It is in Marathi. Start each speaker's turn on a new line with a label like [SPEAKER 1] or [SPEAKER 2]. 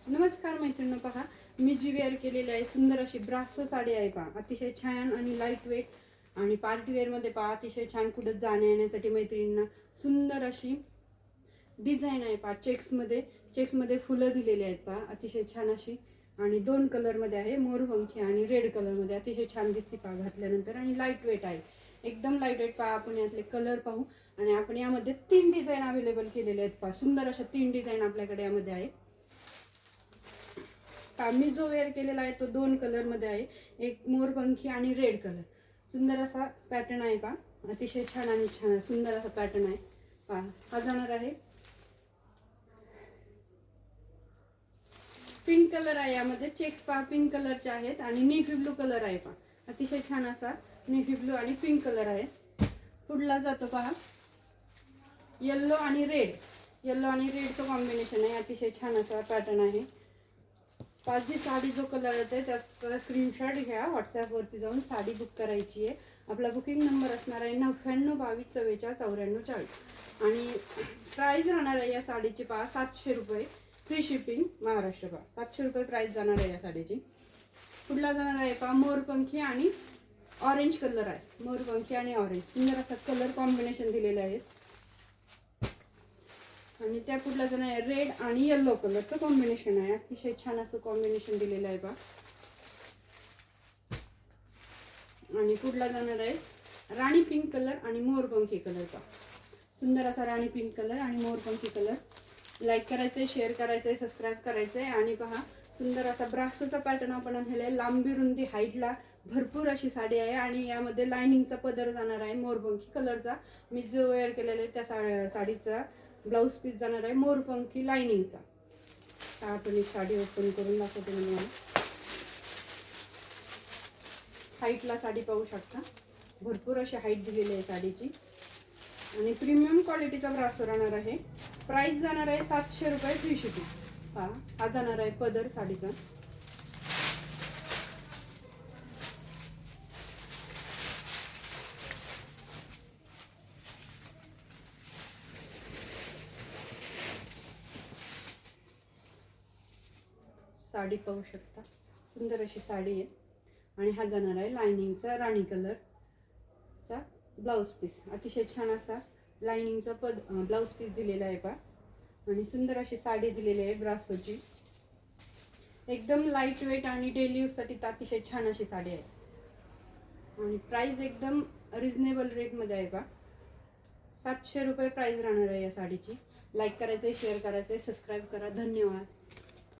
[SPEAKER 1] नमस्कार मैत्रिणी, पहा मी जी वेअर केलेली आहे सुंदर अशी ब्रासो साडी आहे पहा. अतिशय छान आणि लाईट वेट आणि पार्टी वेअर मध्ये पहा अतिशय छान कुठे जाण्या येण्यासाठी मैत्रिणींना सुंदर अशी डिझाईन आहे पहा. चेक्स मध्ये फुलं दिलेली आहेत पहा. अतिशय छान अशी आणि दोन कलर मध्ये आहे, मोरपंखी आणि रेड कलर मध्ये. अतिशय छान दिसते पहा घातल्यानंतर आणि लाईट वेट आहे, एकदम लाईट वेट पहा. आपण यातले कलर पाहू आणि आपण यामध्ये 3 डिझाईन अवेलेबल केलेले आहेत पहा. सुंदर अशा 3 डिझाईन आपल्याकडे यामध्ये आहे. मी जो वेअर केलेला आहे तो 2 कलर मध्ये आहे, एक मोरपंखी आणि रेड कलर. सुंदर असा पॅटर्न आहे पहा. अतिशय छान आणि छान सुंदर असा पॅटर्न आहे पहा. हा जाणार आहे पिंक कलर आहे. यामध्ये चेक्स पहा पिंक कलरचे आहेत आणि नेव्ही ब्लू कलर आहे पहा. अतिशय छान असा नेव्ही ब्लू आणि पिंक कलर आहे. पुढला जातो पहा येल्लो आणि रेड. येल्लो आणि रेडचं कॉम्बिनेशन आहे. अतिशय छान असा पॅटर्न आहे. जी साडी जो कलर येते त्याचा स्क्रीनशॉट घ्या, व्हॉट्सॲपवरती जाऊन साडी बुक करायची आहे. आपला बुकिंग नंबर असणार आहे 9922444444 आणि प्राइस राहणार आहे या साडीची पहा 700 रुपये, फ्री शिपिंग महाराष्ट्र पहा. 700 रुपये प्राइस जाणार आहे या साडीची. पुढला जाणार आहे पहा मोरपंखी आणि ऑरेंज कलर आहे. मोरपंखी आणि ऑरेंज सुंदर असा कलर कॉम्बिनेशन दिलेले आहेत. आणि त्या पुढला जण आहे रेड आणि येल्लो कलरचं कॉम्बिनेशन आहे. अतिशय छान असं कॉम्बिनेशन दिलेलं आहे पहा. आणि पुढला जाणार आहे राणी पिंक कलर आणि मोरपंखी कलर पहा. सुंदर असा राणी पिंक कलर आणि मोरपंखी कलर. लाईक करायचंय, शेअर करायचंय, सबस्क्राईब करायचंय. आणि पहा सुंदर असा ब्रासोचा पॅटर्न आपण आणलेला आहे. लांबी रुंदी हाईटला भरपूर अशी साडी आहे आणि यामध्ये लाइनिंगचा पदर जाणार आहे मोरपंखी कलरचा. मी जो वेअर केलेला आहे त्या साडीचा ब्लाउज पीस जाणार आहे मोरपंखी लाइनिंगचा. आपण एक साडी ओपन करून दाखवते तुम्हाला. हाईटला साडी पाहू शकता, भरपूर अशी हाईट दिलेली आहे साडीची आणि प्रीमियम क्वालिटीचा ब्रासो राहणार आहे. प्राइस जाणार आहे 700 रुपये, फ्री शिपिंग. हा जाणार आहे पदर साडीचा. साडी पाहू शकता, सुंदर अशी साडी आहे. आणि हा जाणार आहे लाइनिंगचा राणी कलरचा ब्लाउज पीस. अतिशय छान असा लाइनिंगचा ब्लाउज पीस दिलेला आहे पहा. आणि सुंदर अशी साडी दिलेली आहे ब्रासोची. एकदम लाईट वेट आणि डेली यूजसाठी अतिशय छान अशी साडी आहे. आणि प्राइस एकदम रिजनेबल रेटमध्ये आहे पहा. 700 रुपये प्राइस राहणार आहे या साडीची. लाईक करायचं, शेअर करायचं, सबस्क्राईब करा. धन्यवाद.